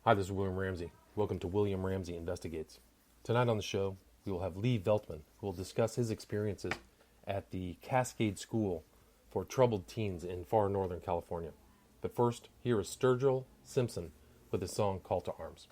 Hi, this is William Ramsey. Welcome to William Ramsey Investigates. Tonight on the show, we will have Lee Veltman, who will discuss his experiences at the Cascade School for Troubled Teens in far northern California. But first, here is Sturgill Simpson with his song Call to Arms.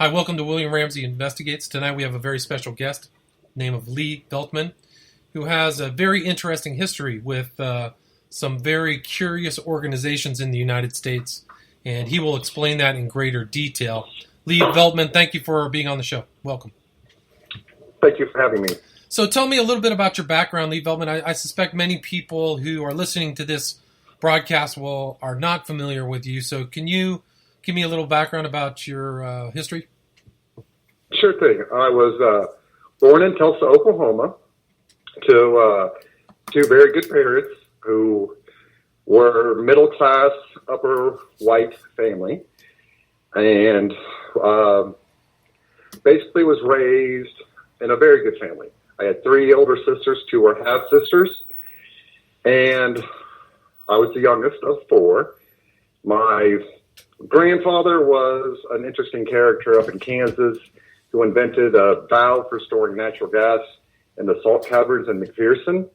Hi, welcome to William Ramsey Investigates. Tonight we have a very special guest, name of Lee Veltman, who has a very interesting history with some very curious organizations in the United States, and he will explain that in greater detail. Lee Veltman, thank you for being on the show. Welcome. Thank you for having me. So tell me a little bit about your background, Lee Veltman. I suspect many people who are listening to this broadcast are not familiar with you, so can you give me a little background about your history? Sure thing. I was born in Tulsa, Oklahoma, to two very good parents who were middle-class, upper white family, and basically was raised in a very good family. I had three older sisters, two were half-sisters, and I was the youngest of four. My grandfather was an interesting character up in Kansas who invented a valve for storing natural gas in the salt caverns in McPherson.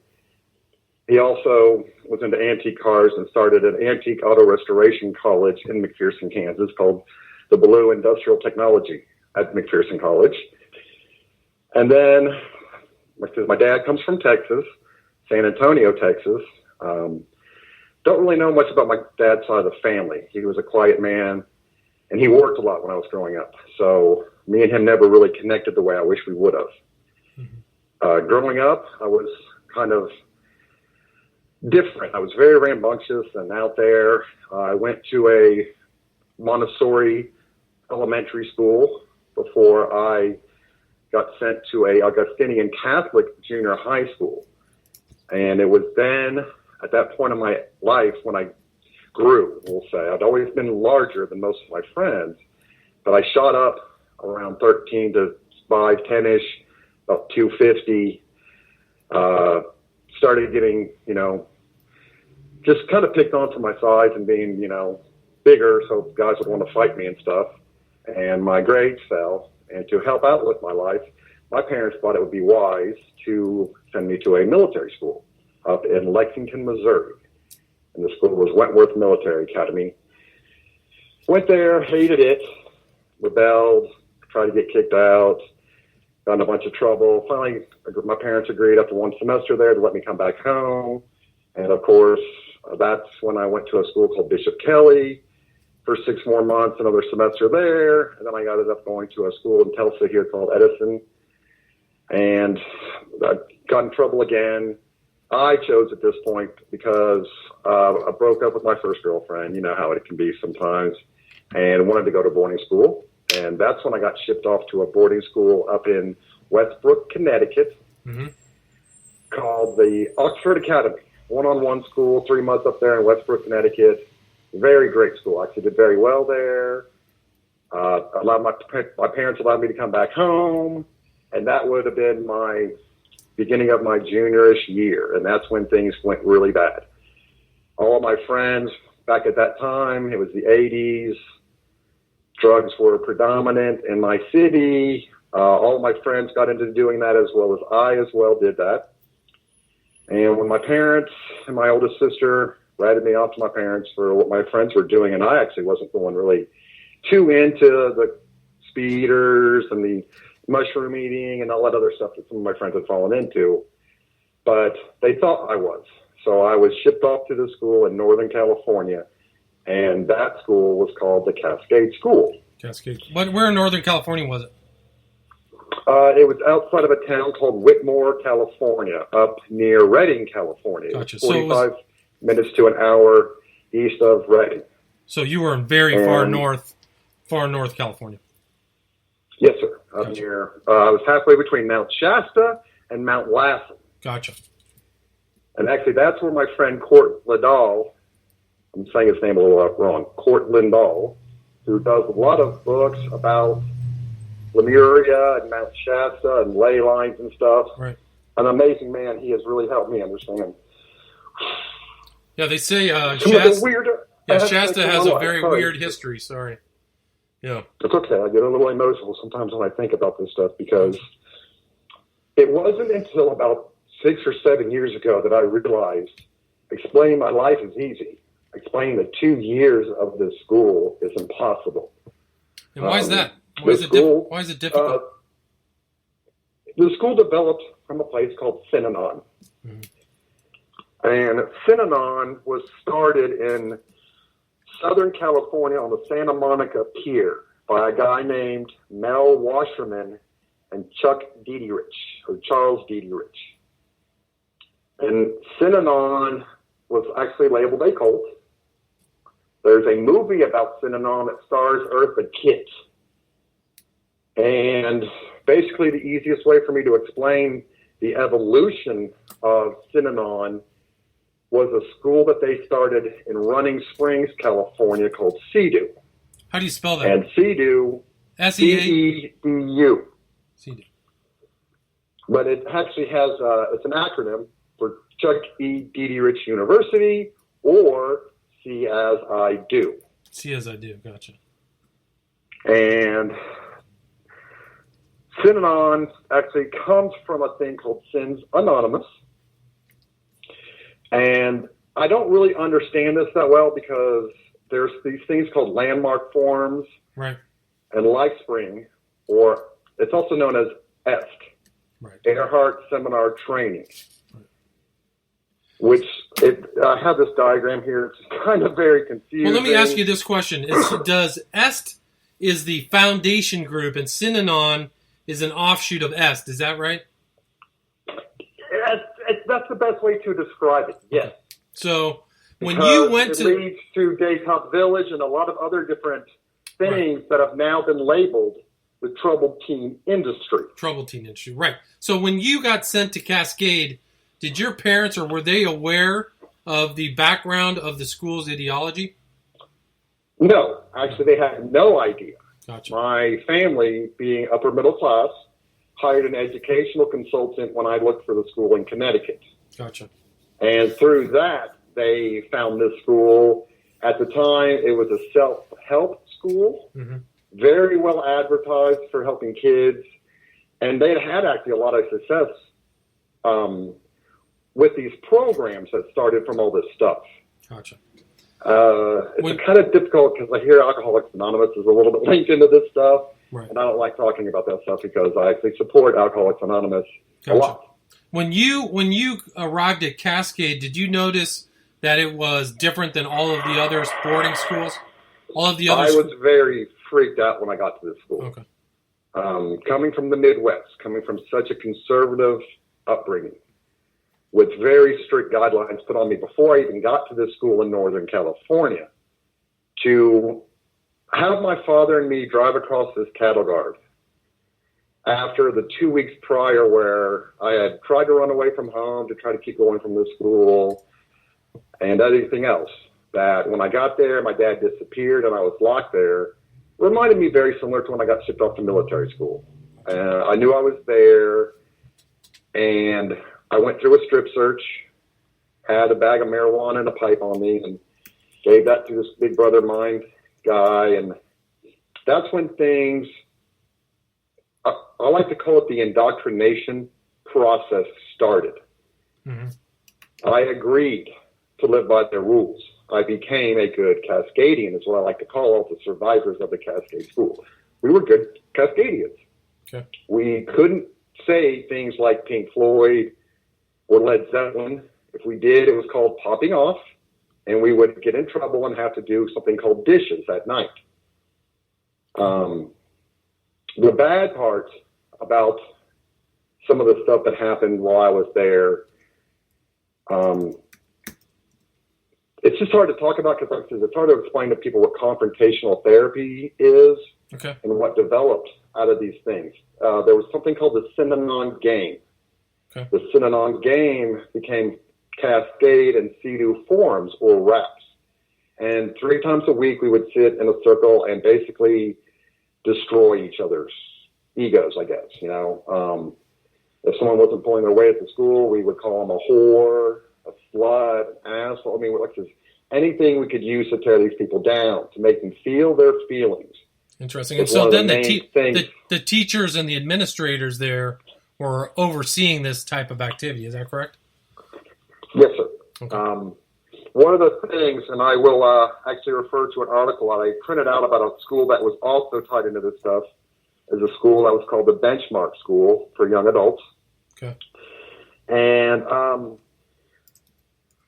He also was into antique cars and started an antique auto restoration college in McPherson, Kansas, called the Blue Industrial Technology at McPherson College. And then, because my dad comes from Texas, San Antonio, Texas, don't really know much about my dad's side of the family. He was a quiet man, and he worked a lot when I was growing up. So me and him never really connected the way I wish we would have. Mm-hmm. Growing up, I was kind of different. I was very rambunctious and out there. I went to a Montessori elementary school before I got sent to a Augustinian Catholic junior high school. And it was then, at that point in my life, when I grew, we'll say. I'd always been larger than most of my friends, but I shot up around 13 to 5'10"-ish, about 250, started getting, just kind of picked on for my size and being, bigger, so guys would want to fight me and stuff. And my grades fell, and to help out with my life, my parents thought it would be wise to send me to a military school up in Lexington, Missouri. And the school was Wentworth Military Academy. Went there, hated it, rebelled, tried to get kicked out, got in a bunch of trouble. Finally, my parents agreed after one semester there to let me come back home. And of course, that's when I went to a school called Bishop Kelly for 6 more months, another semester there. And then I ended up going to a school in Tulsa here called Edison. And I got in trouble again. I chose at this point because I broke up with my first girlfriend. You know how it can be sometimes. And wanted to go to boarding school. And that's when I got shipped off to a boarding school up in Westbrook, Connecticut, mm-hmm. called the Oxford Academy. One-on-one school, 3 months up there in Westbrook, Connecticut. Very great school. I actually did very well there. My parents allowed me to come back home. And that would have been my beginning of my juniorish year. And that's when things went really bad. All of my friends back at that time, it was the 80s. Drugs were predominant in my city. All of my friends got into doing that as well as I as well did that. And when my parents and my oldest sister ratted me off to my parents for what my friends were doing, and I actually wasn't going really too into the speeders and the mushroom eating and all that other stuff that some of my friends had fallen into, but they thought I was. So I was shipped off to the school in Northern California, and that school was called the Cascade School. Cascade. Where in Northern California was it? It was outside of a town called Whitmore, California, up near Redding, California. Gotcha. 45 minutes to an hour east of Redding. So you were in very far north California. Yes, sir. Up near, I was halfway between Mount Shasta and Mount Lassen. Gotcha. And actually, that's where my friend Court Liddell, I'm saying his name a little wrong, Court Lindahl, who does a lot of books about Lemuria and Mount Shasta and ley lines and stuff. Right. An amazing man. He has really helped me understand. Yeah, they say Shasta has a very weird history. Sorry. Yeah. It's okay. I get a little emotional sometimes when I think about this stuff because it wasn't until about 6 or 7 years ago that I realized explaining my life is easy. Explaining the 2 years of this school is impossible. And why is that? Why is it difficult? The school developed from a place called Synanon. Mm-hmm. And Synanon was started in Southern California on the Santa Monica Pier by a guy named Mel Washerman and Chuck Diederich, or Charles Diederich. And Synanon was actually labeled a cult. There's a movie about Synanon that stars Eartha Kitt. And basically the easiest way for me to explain the evolution of Synanon was a school that they started in Running Springs, California called CEDU. How do you spell that? And CEDU, CEDU. CEDU. But it actually has, it's an acronym for Chuck E. Diederich University, or See As I Do. See As I Do, gotcha. And Synanon actually comes from a thing called Sins Anonymous. And I don't really understand this that well because there's these things called landmark forums, right, and LifeSpring, or it's also known as EST, right, Earhart Seminar Training, right. Which I have this diagram here. It's kind of very confusing. Well, let me ask you this question: does EST is the foundation group, and Synanon is an offshoot of EST? Is that right? That's the best way to describe it. Yes. So when you went it to leads to Daytop Village and a lot of other different things that have now been labeled the troubled teen industry. Troubled teen industry, right? So when you got sent to Cascade, did your parents or were they aware of the background of the school's ideology? No, actually, they had no idea. Gotcha. My family, being upper middle class, hired an educational consultant when I looked for the school in Connecticut. Gotcha. And through that, they found this school. At the time, it was a self-help school, mm-hmm. very well advertised for helping kids. And they had actually a lot of success with these programs that started from all this stuff. Gotcha. It's kind of difficult because I hear Alcoholics Anonymous is a little bit linked into this stuff. Right. And I don't like talking about that stuff because I actually support Alcoholics Anonymous a lot. When you arrived at Cascade, did you notice that it was different than all of the other boarding schools? All of the other. I was very freaked out when I got to this school. Okay. Coming from the Midwest, coming from such a conservative upbringing, with very strict guidelines put on me before I even got to this school in Northern California, to have my father and me drive across this cattle guard after the 2 weeks prior where I had tried to run away from home to try to keep going from this school and everything else, that when I got there, my dad disappeared and I was locked there, reminded me very similar to when I got shipped off to military school. I knew I was there, and I went through a strip search, had a bag of marijuana and a pipe on me, and gave that to this big brother mind guy. And that's when things, I like to call it the indoctrination process, started. Mm-hmm. I agreed to live by their rules. I became a good Cascadian, is what I like to call all the survivors of the Cascade School. We were good Cascadians. Okay. We couldn't say things like Pink Floyd or Led Zeppelin. If we did, it was called popping off, and we would get in trouble and have to do something called dishes at night. The bad part about some of the stuff that happened while I was there, it's just hard to talk about because it's hard to explain to people what confrontational therapy is, okay, and what developed out of these things. There was something called the Synanon Game. Okay. The Synanon Game became Cascade and CEDU forums or raps. And 3 times a week we would sit in a circle and basically destroy each other's egos, I guess. You know, if someone wasn't pulling their weight at the school, we would call them a whore, a slut, an asshole. I mean, like just anything we could use to tear these people down, to make them feel their feelings. Interesting. And so then the teachers and the administrators there were overseeing this type of activity. Is that correct? Yes, sir. Okay. One of the things, and I will actually refer to an article I printed out about a school that was also tied into this stuff, is a school that was called the Benchmark School for young adults. Okay. And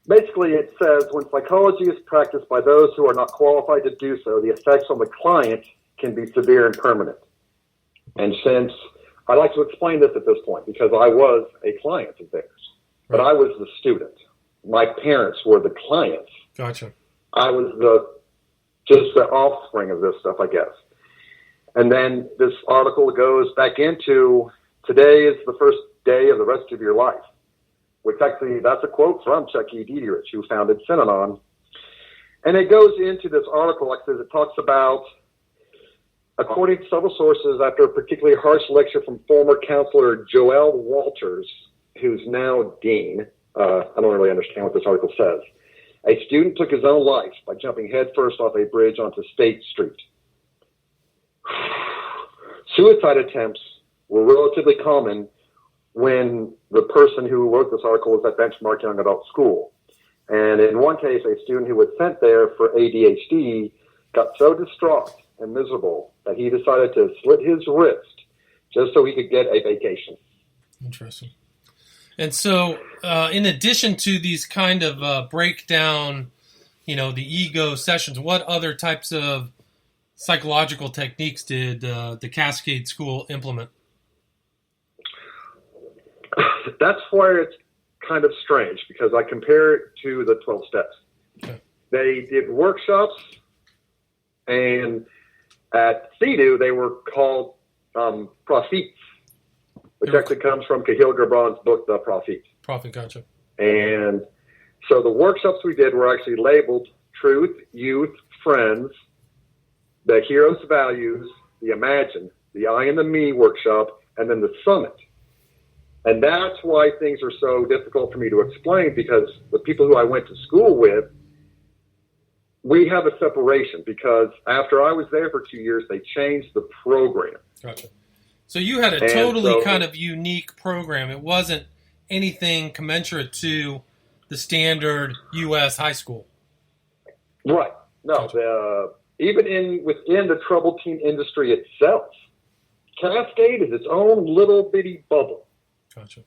basically it says, when psychology is practiced by those who are not qualified to do so, the effects on the client can be severe and permanent. And since I like to explain this at this point, because I was a client of theirs, but I was the student. My parents were the clients. Gotcha. I was just the offspring of this stuff, I guess. And then this article goes back into, today is the first day of the rest of your life, which actually, that's a quote from Chuck E. Dietrich, who founded Synanon. And it goes into this article, like it talks about, according to several sources, after a particularly harsh lecture from former counselor Joel Walters, who's now dean, I don't really understand what this article says, a student took his own life by jumping headfirst off a bridge onto State Street. Suicide attempts were relatively common when the person who wrote this article was at Benchmark Young Adult School. And in one case, a student who was sent there for ADHD got so distraught and miserable that he decided to slit his wrist just so he could get a vacation. Interesting. And so, in addition to these kind of breakdown, the ego sessions, what other types of psychological techniques did the Cascade School implement? That's where it's kind of strange, because I compare it to the 12 steps. Okay. They did workshops, and at CEDU, they were called prophets, which actually comes from Kahil Gibran's book, The Prophet. Prophet, gotcha. And so the workshops we did were actually labeled Truth, Youth, Friends, the Hero's Values, the Imagine, the I and the Me workshop, and then the Summit. And that's why things are so difficult for me to explain, because the people who I went to school with, we have a separation, because after I was there for 2 years, they changed the program. Gotcha. So you had a totally kind of unique program. It wasn't anything commensurate to the standard U.S. high school. Right. No, gotcha. Even within the troubled teen industry itself, Cascade is its own little bitty bubble. Gotcha.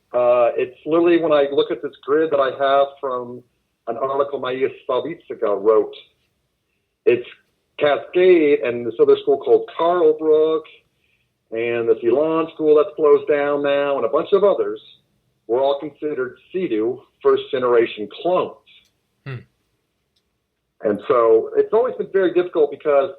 It's literally, when I look at this grid that I have from an article Maya Slavica wrote, it's Cascade and this other school called Carlbrook and this Elon school that's closed down now, and a bunch of others were all considered CEDU first-generation clones. And so it's always been very difficult, because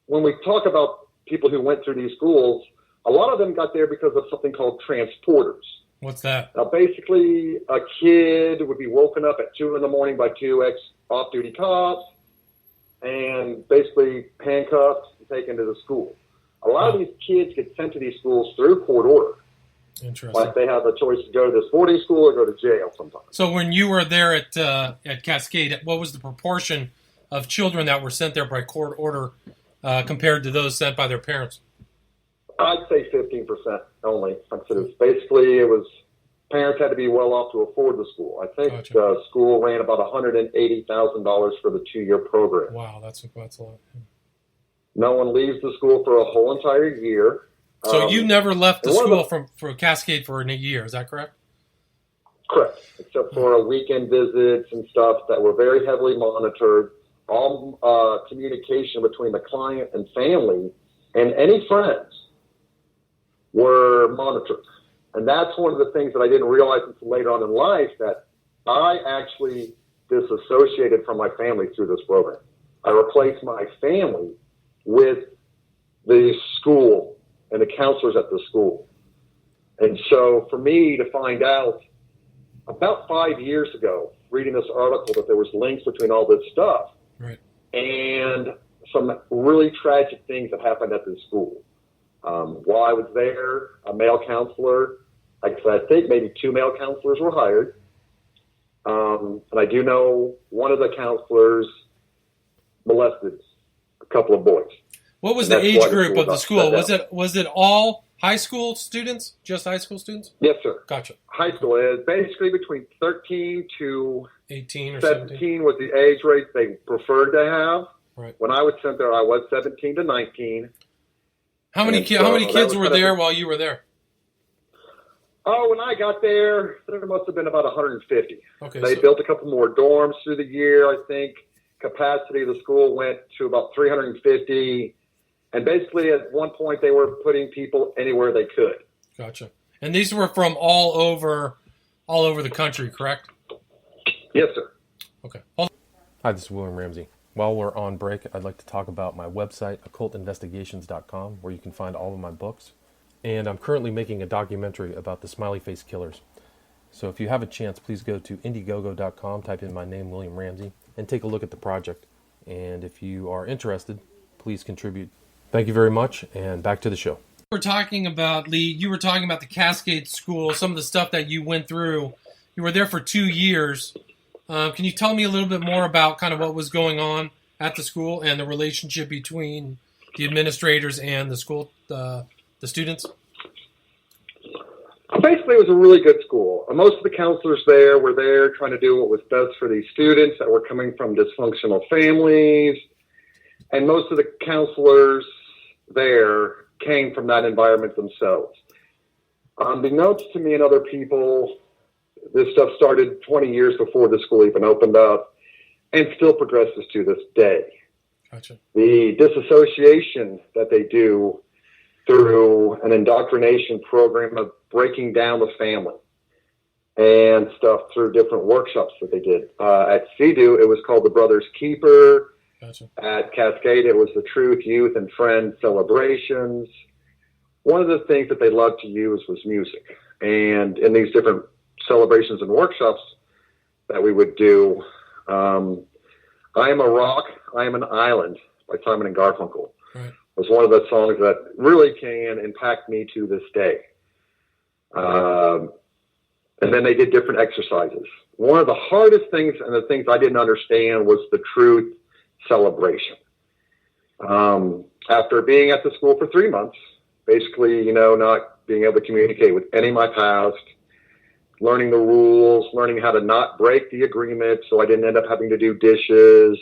when we talk about people who went through these schools, a lot of them got there because of something called transporters. What's that? Now, basically, a kid would be woken up at 2 a.m. by two off-duty cops and basically handcuffed and taken to the school. A lot of these kids get sent to these schools through court order. Interesting. Like they have a choice to go to this boarding school or go to jail sometimes. So when you were there at Cascade, what was the proportion of children that were sent there by court order compared to those sent by their parents? I'd say 15% only. Basically, parents had to be well off to afford the school. I think Gotcha. The school ran about $180,000 for the 2-year program. Wow, that's a lot. No one leaves the school for a whole entire year. So you never left the school for Cascade for a year, is that correct? Correct, except for weekend visits and stuff that were very heavily monitored. All communication between the client and family and any friends were monitored. And that's one of the things that I didn't realize until later on in life, that I actually disassociated from my family through this program. I replaced my family with the school and the counselors at the school. And so for me to find out about 5 years ago, reading this article, that there was links between all this stuff, right, and some really tragic things that happened at this school. While I was there, a male counselor, like I said, I think maybe 2 male counselors were hired. And I do know one of the counselors molested a couple of boys. What was the age group of the school? Was it all high school students? Just high school students? Yes, sir. Gotcha. High school is basically between 13 to 18 or 17 was the age rate they preferred to have. Right. When I was sent there, I was 17 to 19. How many kids were there while you were there? Oh, when I got there, there must have been about 150. Okay, they built a couple more dorms through the year. I think capacity of the school went to about 350. And basically, at one point, they were putting people anywhere they could. Gotcha. And these were from all over the country, correct? Yes, sir. Okay. Hi, this is William Ramsey. While we're on break, I'd like to talk about my website, occultinvestigations.com, where you can find all of my books. And I'm currently making a documentary about the Smiley Face Killers. So if you have a chance, please go to Indiegogo.com, type in my name, William Ramsey, and take a look at the project. And if you are interested, please contribute. Thank you very much, and back to the show. You were talking about the Cascade School, some of the stuff that you went through. You were there for 2 years. Can you tell me a little bit more about kind of what was going on at the school and the relationship between the administrators and the school, the students? Basically, it was a really good school. Most of the counselors there were there trying to do what was best for these students that were coming from dysfunctional families. And most of the counselors there came from that environment themselves. Unbeknownst to me and other people, this stuff started 20 years before the school even opened up and still progresses to this day. Gotcha. The disassociation that they do through an indoctrination program of breaking down the family and stuff through different workshops that they did. At CEDU, it was called the Brothers Keeper. Gotcha. At Cascade, it was the Truth, Youth, and Friends celebrations. One of the things that they loved to use was music. And in these different celebrations and workshops that we would do, I Am a Rock, I Am an Island by Simon and Garfunkel. Right. Was one of the songs that really can impact me to this day. And then they did different exercises. One of the hardest things and the things I didn't understand was the Truth celebration. After being at the school for 3 months, basically, not being able to communicate with any of my past, learning the rules, learning how to not break the agreement so I didn't end up having to do dishes.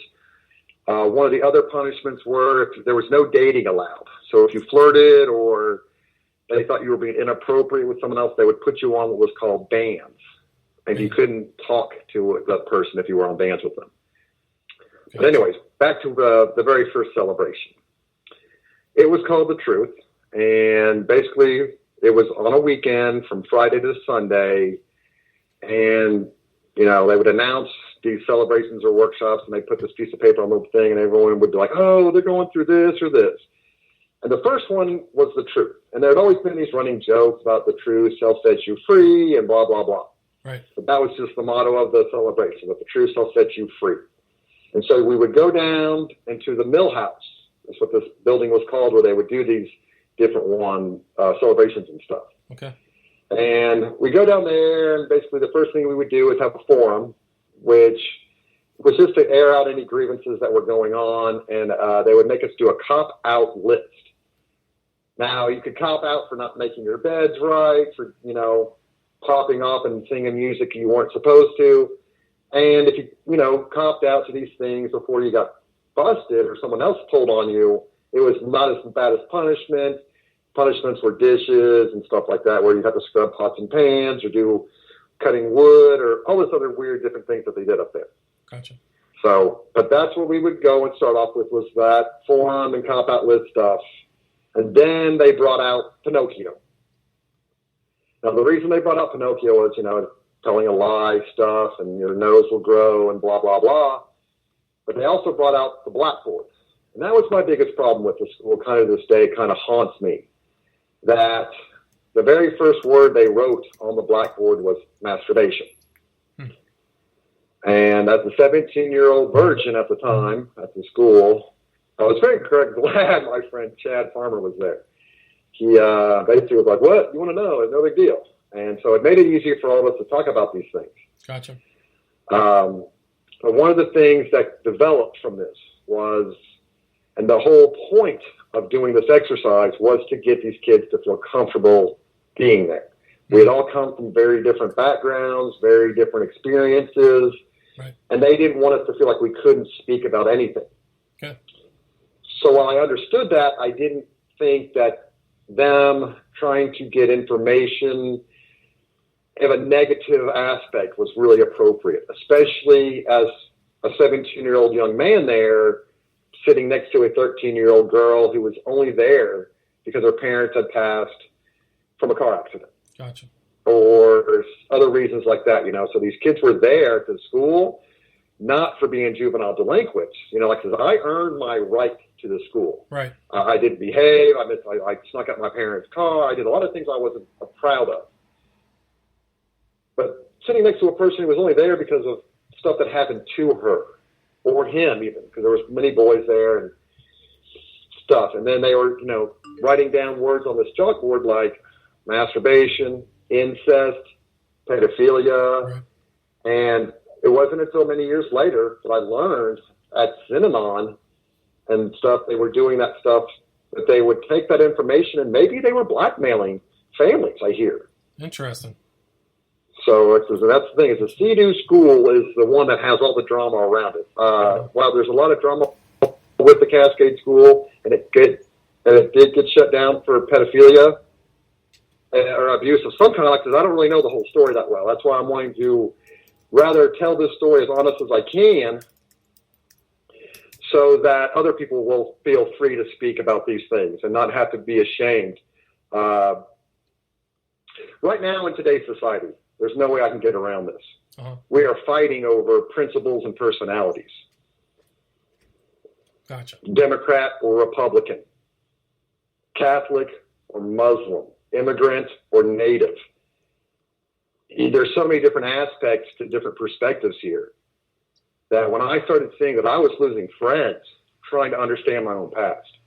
One of the other punishments were if there was no dating allowed. So if you flirted or they thought you were being inappropriate with someone else, they would put you on what was called bands. And you couldn't talk to that person if you were on bands with them. But anyways, back to the very first celebration. It was called The Truth, and basically it was on a weekend from Friday to Sunday, and, they would announce these celebrations or workshops, and they put this piece of paper on the thing, and everyone would be like, oh, they're going through this or this. And the first one was the truth. And there had always been these running jokes about the truth shall set you free and blah, blah, blah. Right. But that was just the motto of the celebration, that the truth shall set you free. And so we would go down into the mill house. That's what this building was called, where they would do these different celebrations and stuff. Okay. And we go down there, and basically the first thing we would do is have a forum, which was just to air out any grievances that were going on, and they would make us do a cop-out list. Now, you could cop out for not making your beds right, for, popping off and singing music you weren't supposed to. And if you, copped out to these things before you got busted or someone else pulled on you, it was not as bad as punishment. Punishments were dishes and stuff like that, where you have to scrub pots and pans or do cutting wood or all this other weird different things that they did up there. Gotcha. So, but that's where we would go and start off with, was that forum and cop-out list stuff. And then they brought out Pinocchio. Now, the reason they brought out Pinocchio was, telling a lie stuff and your nose will grow and blah, blah, blah. But they also brought out the blackboard. And that was my biggest problem with the school, kind of this day, kind of haunts me. That the very first word they wrote on the blackboard was masturbation. And as a 17-year-old virgin at the time at the school, I was very glad my friend Chad Farmer was there. He basically was like, what? You want to know? It's no big deal. And so it made it easier for all of us to talk about these things. Gotcha. But one of the things that developed from this was, and the whole point of doing this exercise was to get these kids to feel comfortable being there. We had all come from very different backgrounds, very different experiences, right. And they didn't want us to feel like we couldn't speak about anything. Okay. So while I understood that, I didn't think that them trying to get information of a negative aspect was really appropriate, especially as a 17-year-old young man there sitting next to a 13-year-old girl who was only there because her parents had passed from a car accident. Gotcha. Or other reasons like that, So these kids were there to school, not for being juvenile delinquents. Because I earned my right to the school. Right. I didn't behave. I snuck out my parents' car. I did a lot of things I wasn't proud of. But sitting next to a person who was only there because of stuff that happened to her or him even, because there was many boys there and stuff. And then they were, writing down words on this chalkboard like masturbation, incest, pedophilia. Right. And it wasn't until many years later that I learned at Cinnamon and stuff, they were doing that stuff, that they would take that information and maybe they were blackmailing families, I hear. Interesting. So that's the thing, is the CEDU school is the one that has all the drama around it. While there's a lot of drama with the Cascade School, and it did get shut down for pedophilia or abuse of some kind, because I don't really know the whole story that well. That's why I'm wanting to rather tell this story as honest as I can, so that other people will feel free to speak about these things and not have to be ashamed. Right now in today's society, there's no way I can get around this. Uh-huh. We are fighting over principles and personalities. Gotcha. Democrat or Republican, Catholic or Muslim, immigrant or native. There's so many different aspects to different perspectives here that when I started seeing that I was losing friends trying to understand my own past,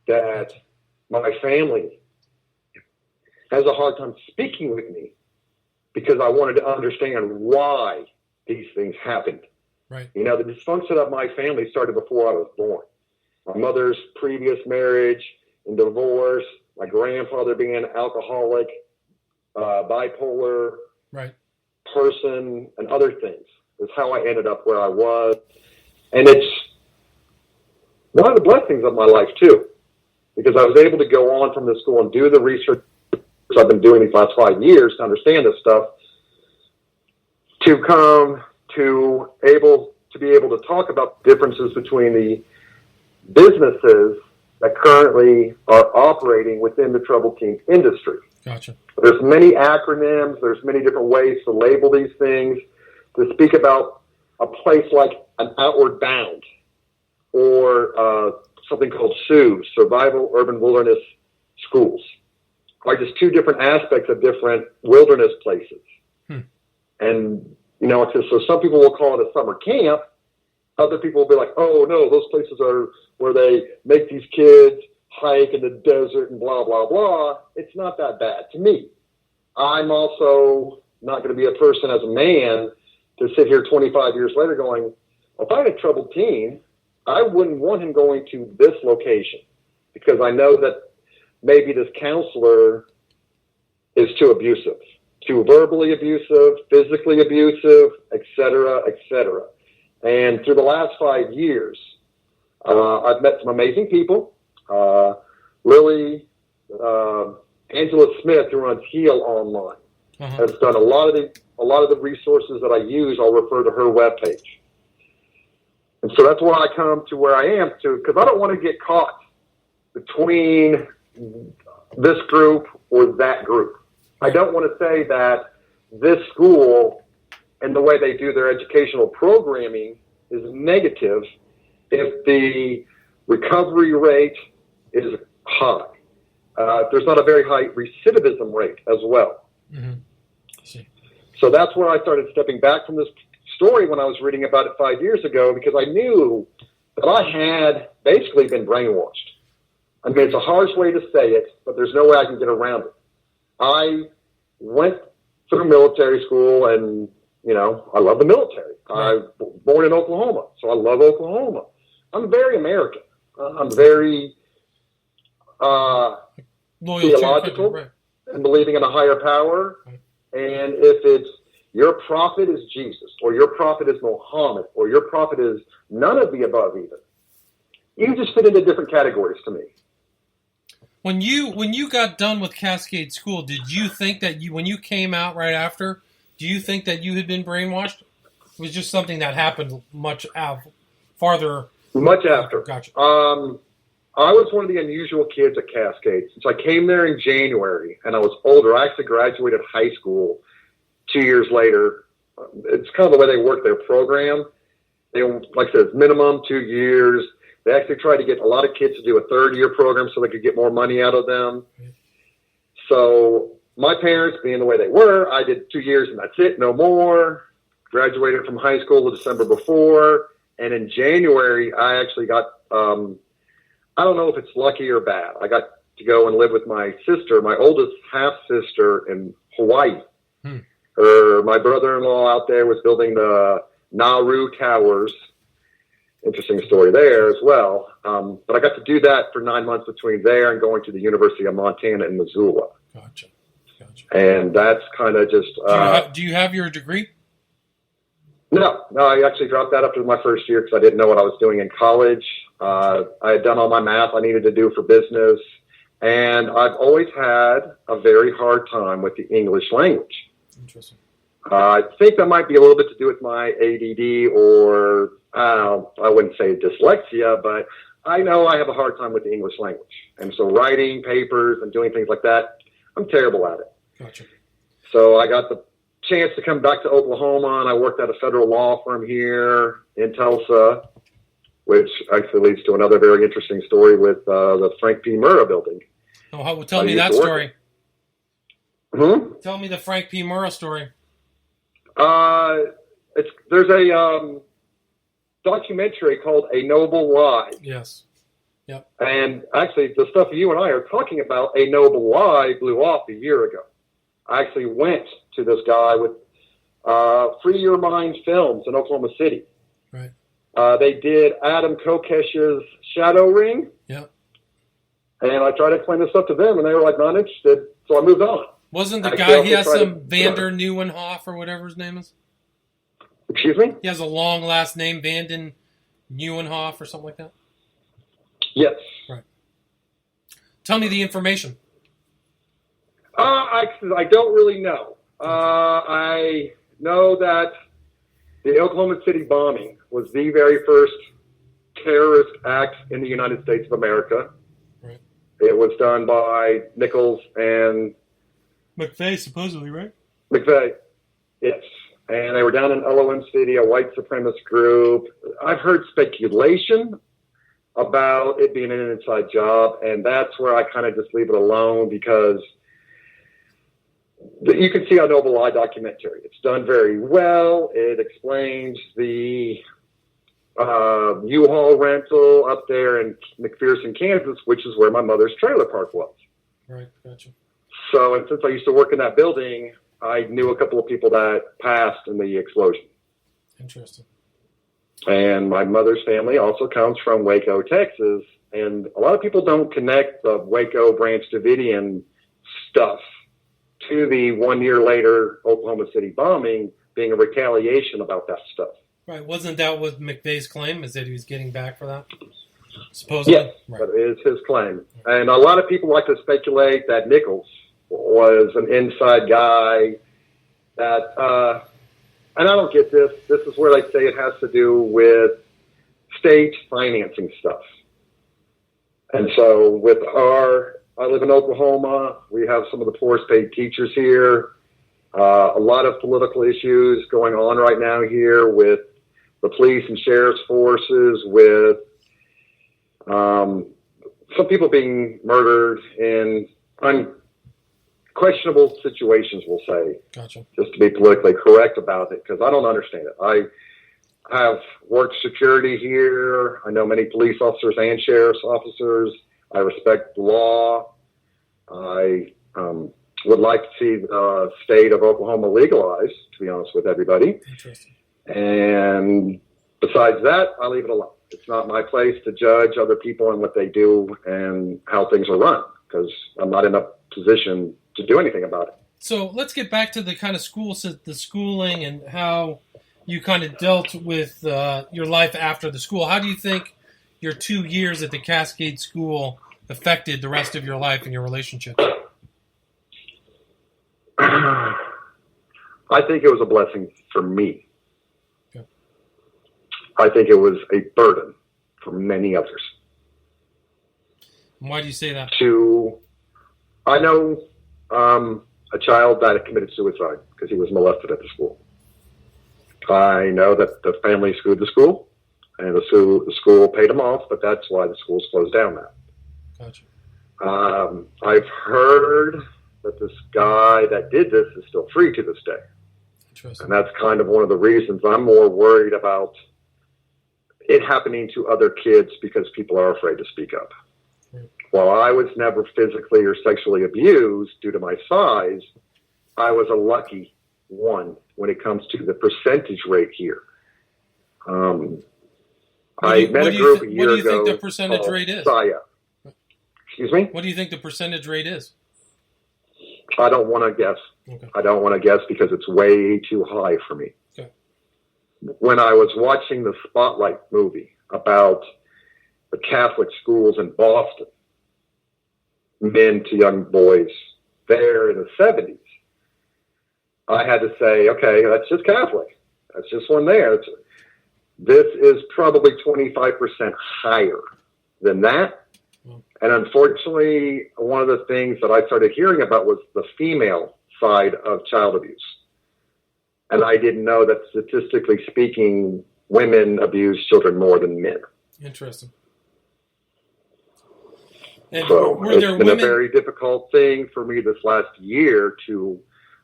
that my family has a hard time speaking with me because I wanted to understand why these things happened. Right. The dysfunction of my family started before I was born. My mother's previous marriage and divorce, my grandfather being an alcoholic, bipolar right. person, and other things is how I ended up where I was. And it's one of the blessings of my life, too, because I was able to go on from the school and do the research I've been doing these last 5 years to understand this stuff, to come to be able to talk about differences between the businesses that currently are operating within the troubled teens industry. Gotcha. There's many acronyms, there's many different ways to label these things, to speak about a place like an Outward Bound or something called SUWS, Survival Urban Wilderness Schools, are just two different aspects of different wilderness places. And, so some people will call it a summer camp. Other people will be like, oh, no, those places are where they make these kids hike in the desert and blah, blah, blah. It's not that bad to me. I'm also not going to be a person as a man to sit here 25 years later going, if I had a troubled teen, I wouldn't want him going to this location because I know that maybe this counselor is too abusive, too verbally abusive, physically abusive, et cetera, et cetera. And through the last 5 years, I've met some amazing people. Lily, Angela Smith, who runs Heal Online, has done a lot of the resources that I use. I'll refer to her webpage. And so that's why I come to where I am, because I don't want to get caught between this group or that group. I don't want to say that this school and the way they do their educational programming is negative if the recovery rate is high. There's not a very high recidivism rate as well. So that's where I started stepping back from this story when I was reading about it 5 years ago, because I knew that I had basically been brainwashed. I mean, it's a harsh way to say it, but there's no way I can get around it. I went through military school and, I love the military. I was born in Oklahoma, so I love Oklahoma. I'm very American. I'm very theological and believing in a higher power. And if it's your prophet is Jesus, or your prophet is Muhammad, or your prophet is none of the above even, you just fit into different categories to me. When you got done with Cascade School, did you think that when you came out right after, do you think that you had been brainwashed? It was just something that happened much farther. Much after. Gotcha. I was one of the unusual kids at Cascade. Since I came there in January and I was older, I actually graduated high school 2 years later. It's kind of the way they work their program. They, like I said, it's minimum 2 years. They actually tried to get a lot of kids to do a third-year program so they could get more money out of them. So my parents, being the way they were, I did 2 years and that's it, no more. Graduated from high school the December before. And in January, I actually got, I don't know if it's lucky or bad. I got to go and live with my sister, my oldest half-sister in Hawaii. My brother-in-law out there was building the Nauru Towers. Interesting story there as well. But I got to do that for 9 months between there and going to the University of Montana in Missoula. Gotcha. And that's kind of just... do you have your degree? No, I actually dropped that after my first year because I didn't know what I was doing in college. I had done all my math I needed to do for business. And I've always had a very hard time with the English language. Interesting. I think that might be a little bit to do with my ADD or, I wouldn't say dyslexia, but I know I have a hard time with the English language. And so writing papers and doing things like that, I'm terrible at it. Gotcha. So I got the chance to come back to Oklahoma, and I worked at a federal law firm here in Tulsa, which actually leads to another very interesting story with the Frank P. Murrah building. Oh, tell me that story. Tell me the Frank P. Murrah story. There's a documentary called A Noble Lie. Yes. Yep. And actually, the stuff you and I are talking about, A Noble Lie, blew off a year ago. I actually went to this guy with Free Your Mind Films in Oklahoma City. Right. They did Adam Kokesh's Shadow Ring. Yep. And I tried to explain this stuff to them, and they were like, not interested. So I moved on. Wasn't the guy, he has some Vander Nieuwenhof or whatever his name is? Excuse me? He has a long last name, Vanden Nieuwenhof or something like that? Yes. Right. Tell me the information. I don't really know. I know that the Oklahoma City bombing was the very first terrorist act in the United States of America. Right. It was done by Nichols and McVeigh, supposedly, right? McVeigh, yes. And they were down in LOM City, a white supremacist group. I've heard speculation about it being an inside job, and that's where I kind of just leave it alone because you can see a Noble Lie documentary. It's done very well. It explains the U-Haul rental up there in McPherson, Kansas, which is where my mother's trailer park was. Right, gotcha. So, and since I used to work in that building, I knew a couple of people that passed in the explosion. Interesting. And my mother's family also comes from Waco, Texas. And a lot of people don't connect the Waco Branch Davidian stuff to the 1 year later Oklahoma City bombing being a retaliation about that stuff. Right. Wasn't that what McVeigh's claim, is that he was getting back for that? Supposedly? Yes, right. That is his claim. And a lot of people like to speculate that Nichols was an inside guy that, and I don't get this. This is where they say it has to do with state financing stuff. And so with I live in Oklahoma. We have some of the poorest paid teachers here. A lot of political issues going on right now here with the police and sheriff's forces, with some people being murdered in questionable situations, we'll say. Gotcha. Just to be politically correct about it, because I don't understand it. I have worked security here. I know many police officers and sheriff's officers. I respect the law. I would like to see the state of Oklahoma legalized, to be honest with everybody. Interesting. And besides that, I leave it alone. It's not my place to judge other people and what they do and how things are run, because I'm not in a position to do anything about it. So let's get back to the kind of the schooling and how you kind of dealt with your life after the school. How do you think your 2 years at the Cascade School affected the rest of your life and your relationship? I think it was a blessing for me. Okay. I think it was a burden for many others. Why do you say that? I know a child that had committed suicide because he was molested at the school. I know that the family sued the school, and the school paid him off, but that's why the school's closed down now. Gotcha. I've heard that this guy that did this is still free to this day. Interesting. And that's kind of one of the reasons I'm more worried about it happening to other kids, because people are afraid to speak up. Right. While I was never physically or sexually abused due to my size, I was a lucky one when it comes to the percentage rate here. I met a group a year ago. What do you think the percentage rate is? Saya. Excuse me? What do you think the percentage rate is? I don't want to guess. Okay. I don't want to guess because it's way too high for me. Okay. When I was watching the Spotlight movie about the Catholic schools in Boston, men to young boys there in the 70s, I had to say, okay, that's just Catholic. That's just one there. This is probably 25% higher than that. And unfortunately, one of the things that I started hearing about was the female side of child abuse. And I didn't know that statistically speaking, women abuse children more than men. Interesting. And so were it's there been women... a very difficult thing for me this last year to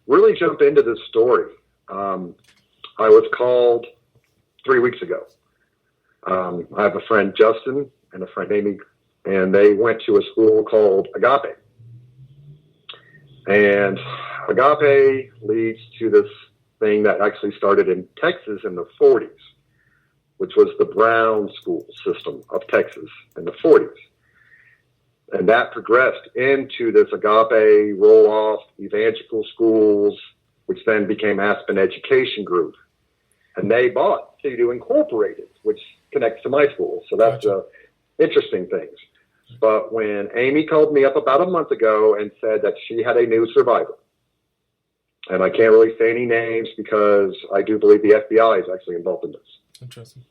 really jump into this story. I was called 3 weeks ago. I have a friend, Justin, and a friend, Amy, and they went to a school called Agape. And Agape leads to this thing that actually started in Texas in the 40s, which was the Brown school system of Texas in the 40s. And that progressed into this Agape roll-off evangelical schools, which then became Aspen Education Group. And they bought CEDU Incorporated, which connects to my school. So that's interesting things. But when Amy called me up about a month ago and said that she had a new survivor, and I can't really say any names because I do believe the FBI is actually involved in this. Interesting.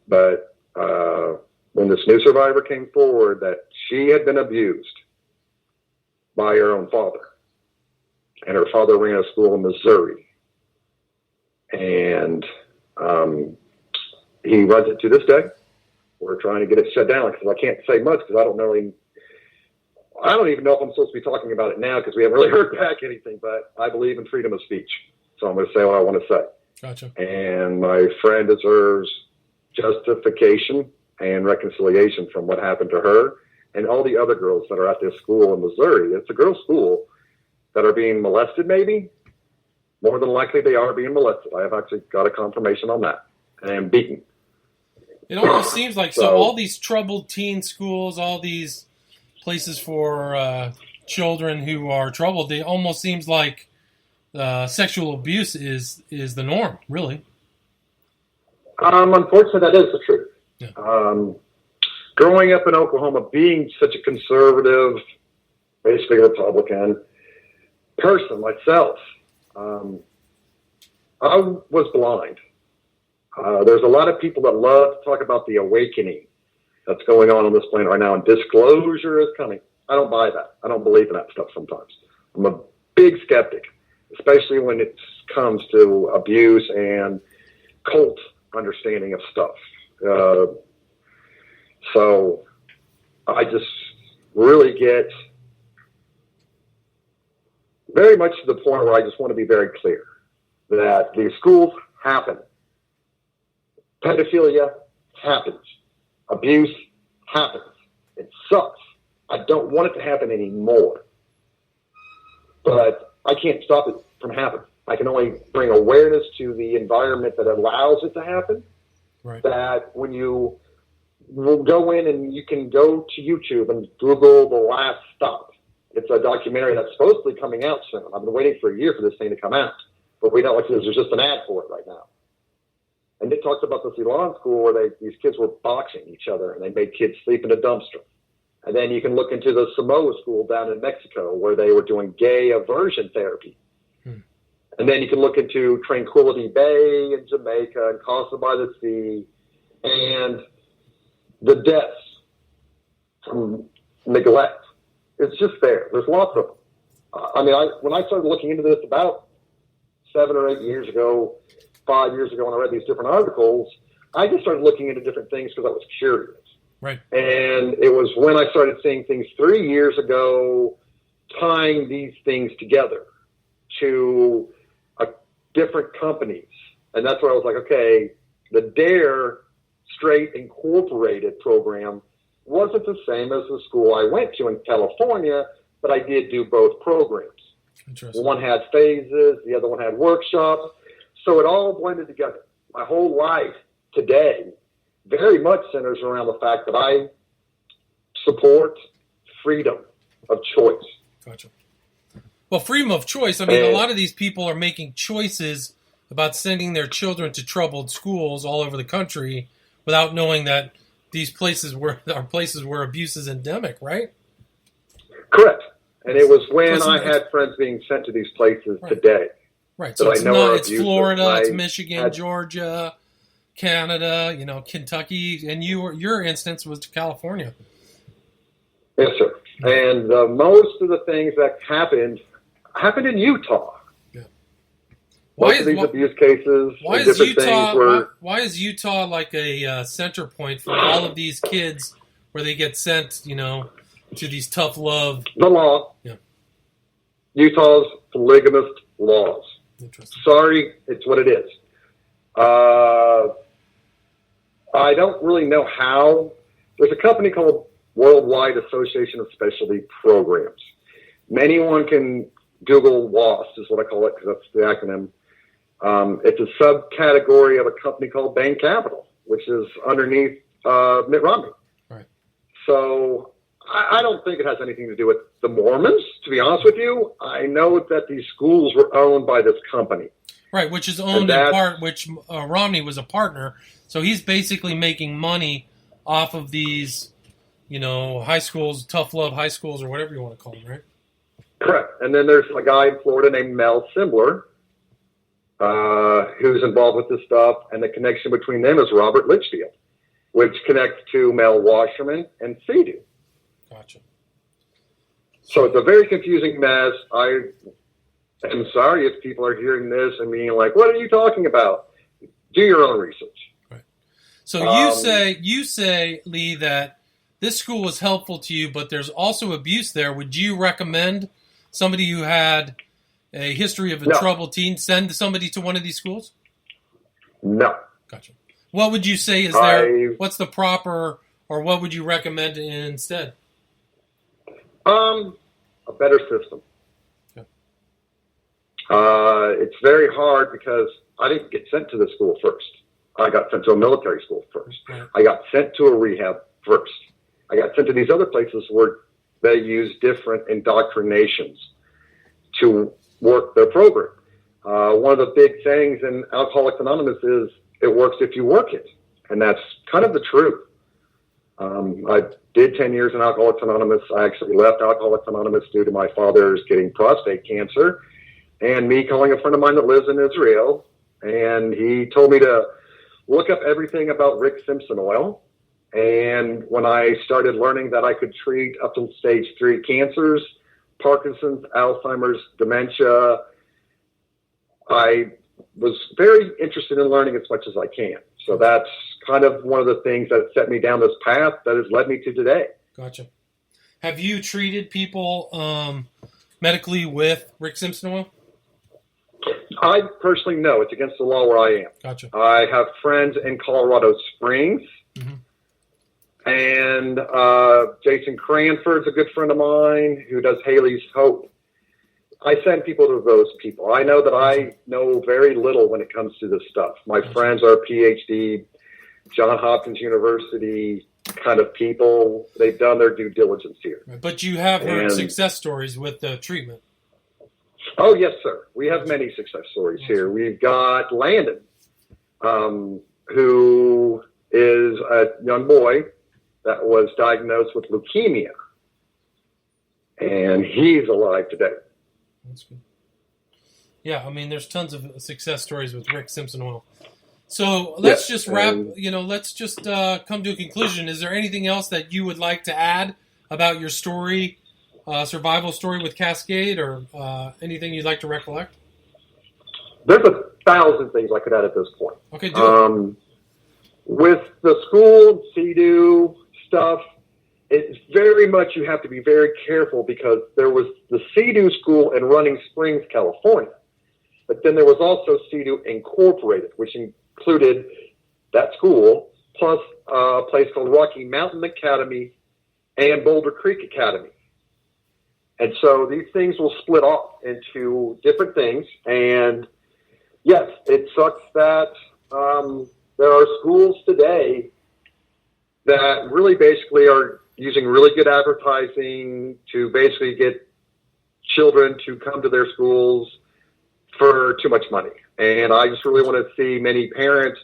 But when this new survivor came forward that she had been abused by her own father, and her father ran a school in Missouri, and he runs it to this day. We're trying to get it shut down because I can't say much because I don't even know if I'm supposed to be talking about it now because we haven't really heard back anything, but I believe in freedom of speech. So I'm going to say what I want to say. Gotcha. And my friend deserves justification and reconciliation from what happened to her and all the other girls that are at this school in Missouri. It's a girls' school that are being molested, maybe. More than likely they are being molested. I have actually got a confirmation on that. And beaten. It almost seems like so all these troubled teen schools, all these places for children who are troubled, it almost seems like sexual abuse is the norm, really. Unfortunately, that is the truth. Yeah. Growing up in Oklahoma, being such a conservative, basically Republican person myself, I was blind. There's a lot of people that love to talk about the awakening that's going on this planet right now, and disclosure is coming. I don't buy that. I don't believe in that stuff sometimes. I'm a big skeptic, especially when it comes to abuse and cult understanding of stuff. So I just really get very much to the point where I just want to be very clear that these schools happen. Pedophilia happens. Abuse happens. It sucks. I don't want it to happen anymore. But I can't stop it from happening. I can only bring awareness to the environment that allows it to happen. Right. That when you will go in and you can go to YouTube and Google The Last Stop. It's a documentary that's supposedly coming out soon. I've been waiting for a year for this thing to come out. But we don't like there's just an ad for it right now. And it talks about this Elon school where these kids were boxing each other and they made kids sleep in a dumpster. And then you can look into the Samoa school down in Mexico where they were doing gay aversion therapy. And then you can look into Tranquility Bay in Jamaica and Casa by the Sea and the deaths from neglect. It's just there. There's lots of them. When I started looking into this about 7 or 8 years ago, 5 years ago, when I read these different articles, I just started looking into different things because I was curious. Right. And it was when I started seeing things 3 years ago, tying these things together to different companies. And that's where I was like, okay, the DARE Straight Incorporated program wasn't the same as the school I went to in California, but I did do both programs. Interesting. One had phases, the other one had workshops. So it all blended together. My whole life today very much centers around the fact that I support freedom of choice. Gotcha. Well, freedom of choice. A lot of these people are making choices about sending their children to troubled schools all over the country without knowing that these places are places where abuse is endemic, right? Correct. And it was when I had friends being sent to these places today. Right. So it's Florida, it's Michigan, Georgia, Canada, Kentucky, and your instance was to California. Yes, sir. And most of the things that happened in Utah. Yeah. Most of these abuse cases. Why is Utah like a center point for all of these kids where they get sent, to these tough love? The law. Yeah. Utah's polygamist laws. Interesting. Sorry, it's what it is. I don't really know how. There's a company called Worldwide Association of Specialty Programs. Anyone can Google WASP is what I call it because that's the acronym. It's a subcategory of a company called Bain Capital, which is underneath Mitt Romney. Right. So I don't think it has anything to do with the Mormons, to be honest with you. I know that these schools were owned by this company. Right, which is owned in part, which Romney was a partner. So he's basically making money off of these, high schools, tough love high schools, or whatever you want to call them, right? Correct. And then there's a guy in Florida named Mel Simbler, who's involved with this stuff. And the connection between them is Robert Litchfield, which connects to Mel Washerman and CEDU. Gotcha. So it's a very confusing mess. I am sorry if people are hearing this and being like, what are you talking about? Do your own research. Right. So you say, Lee, that this school was helpful to you, but there's also abuse there. Would you recommend somebody who had a history of a troubled teen send somebody to one of these schools? No. Gotcha. What would you say is there? What's the proper, or what would you recommend instead? A better system. Okay. It's very hard because I didn't get sent to the school first. I got sent to a military school first. Right. I got sent to a rehab first. I got sent to these other places where they use different indoctrinations to work their program. One of the big things in Alcoholics Anonymous is it works if you work it. And that's kind of the truth. I did 10 years in Alcoholics Anonymous. I actually left Alcoholics Anonymous due to my father's getting prostate cancer and me calling a friend of mine that lives in Israel. And he told me to look up everything about Rick Simpson oil. And when I started learning that I could treat up to stage 3 cancers, Parkinson's, Alzheimer's, dementia, I was very interested in learning as much as I can. So that's kind of one of the things that set me down this path that has led me to today. Gotcha. Have you treated people medically with Rick Simpson oil? I personally know it's against the law where I am. Gotcha. I have friends in Colorado Springs. Mm-hmm. And Jason Cranford's a good friend of mine who does Haley's Hope. I send people to those people. I know that I know very little when it comes to this stuff. My friends are PhD, Johns Hopkins University kind of people. They've done their due diligence here. But you have heard success stories with the treatment. Oh, yes, sir. We have many success stories here. We've got Landon, who is a young boy that was diagnosed with leukemia. And he's alive today. That's good. Yeah, I mean, there's tons of success stories with Rick Simpson Oil. So let's just wrap, let's just come to a conclusion. Is there anything else that you would like to add about your story, survival story with Cascade, or anything you'd like to recollect? There's 1,000 things I could add at this point. Okay, do it. With the school, CEDU stuff, it's very much, you have to be very careful because there was the CEDU school in Running Springs, California. But then there was also CEDU Incorporated, which included that school, plus a place called Rocky Mountain Academy and Boulder Creek Academy. And so these things will split off into different things. And yes, it sucks that there are schools today that really basically are using really good advertising to basically get children to come to their schools for too much money. And I just really want to see many parents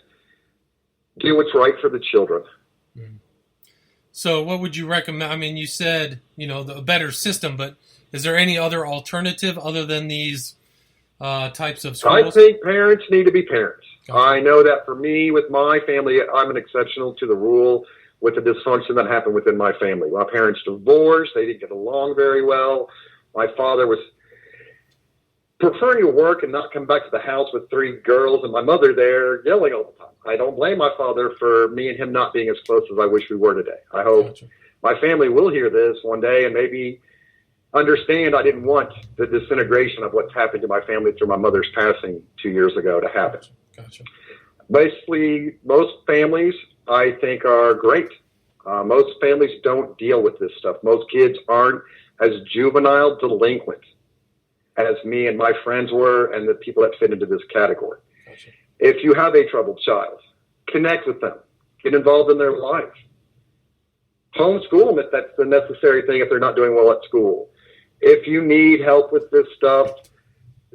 do what's right for the children. So what would you recommend? I mean, you said, a better system, but is there any other alternative other than these types of schools? I think parents need to be parents. Gotcha. I know that for me, with my family, I'm an exception to the rule with the dysfunction that happened within my family. My parents divorced. They didn't get along very well. My father was preferring to work and not come back to the house with 3 girls, and my mother there yelling all the time. I don't blame my father for me and him not being as close as I wish we were today. I hope my family will hear this one day and maybe understand I didn't want the disintegration of what's happened to my family through my mother's passing 2 years ago to happen. Gotcha. Basically, most families, I think, are great. Most families don't deal with this stuff. Most kids aren't as juvenile delinquent as me and my friends were and the people that fit into this category. Gotcha. If you have a troubled child, connect with them. Get involved in their life. Homeschool them if that's the necessary thing if they're not doing well at school. If you need help with this stuff,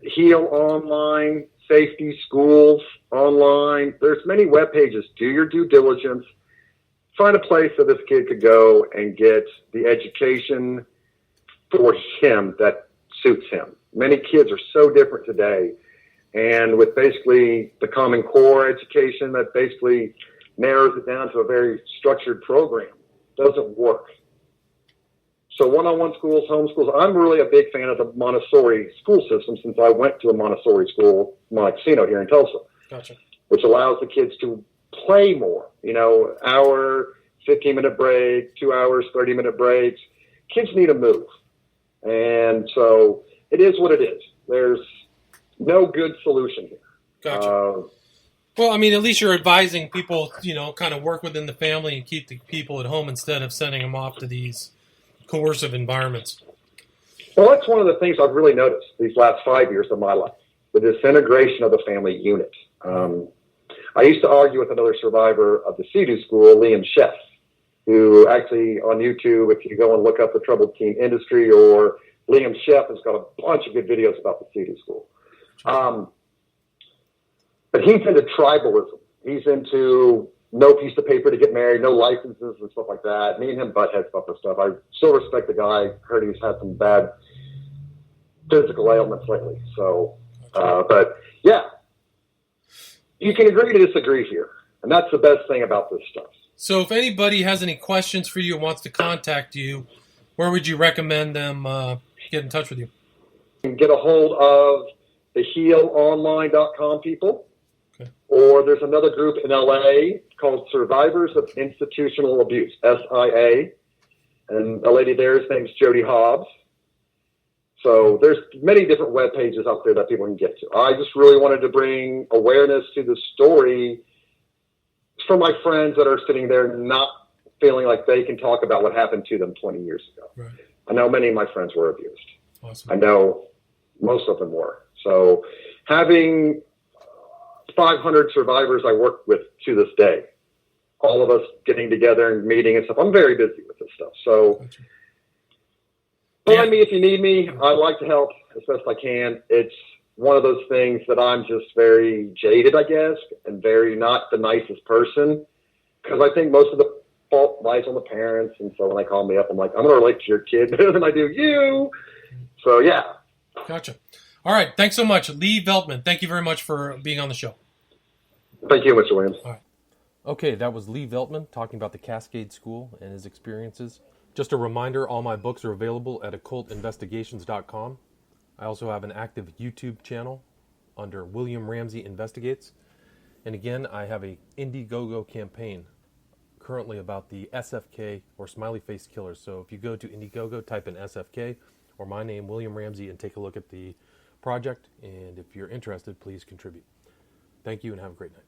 Heal Online, Safety Schools Online. There's many web pages. Do your due diligence. Find a place that this kid could go and get the education for him that suits him. Many kids are so different today. And with basically the Common Core education that basically narrows it down to a very structured program, doesn't work. So one-on-one schools, homeschools, I'm really a big fan of the Montessori school system since I went to a Montessori school, Montesino here in Tulsa. Gotcha. Which allows the kids to play more, hour, 15-minute break, 2 hours, 30-minute breaks. Kids need to move. And so it is what it is. There's no good solution here. Gotcha. Well, I mean, at least you're advising people, kind of work within the family and keep the people at home instead of sending them off to these coercive environments. Well, that's one of the things I've really noticed these last 5 years of my life, the disintegration of the family unit. I used to argue with another survivor of the CEDU school, Liam Sheff, who actually on YouTube, if you go and look up the troubled teen industry, or Liam Sheff has got a bunch of good videos about the CEDU school. But he's into tribalism. He's into no piece of paper to get married, no licenses and stuff like that. Me and him butt heads about this stuff. I still respect the guy. Heard he's had some bad physical ailments lately. So, but yeah, you can agree to disagree here. And that's the best thing about this stuff. So if anybody has any questions for you and wants to contact you, where would you recommend them get in touch with you? You can get a hold of the healonline.com people. Okay. Or there's another group in LA called Survivors of Institutional Abuse, SIA. And a lady there's name's Jody Hobbs. So there's many different web pages out there that people can get to. I just really wanted to bring awareness to the story for my friends that are sitting there not feeling like they can talk about what happened to them 20 years ago. Right. I know many of my friends were abused. Awesome. I know most of them were. So having 500 survivors I work with to this day, all of us getting together and meeting and stuff, I'm very busy with this stuff. So gotcha. Find me if you need me. I'd like to help as best I can. It's one of those things that I'm just very jaded, I guess, and very not the nicest person. Because I think most of the fault relies on the parents. And so when they call me up, I'm like, I'm going to relate to your kid better than I do you. So, yeah. Gotcha. All right. Thanks so much. Lee Veltman, thank you very much for being on the show. Thank you, Mr. Williams. All right. Okay, that was Lee Veltman talking about the Cascade School and his experiences. Just a reminder, all my books are available at occultinvestigations.com. I also have an active YouTube channel under William Ramsey Investigates. And again, I have a Indiegogo campaign currently about the SFK or smiley face killers. So if you go to Indiegogo, type in SFK or my name, William Ramsey, and take a look at the project. And if you're interested, please contribute. Thank you and have a great night.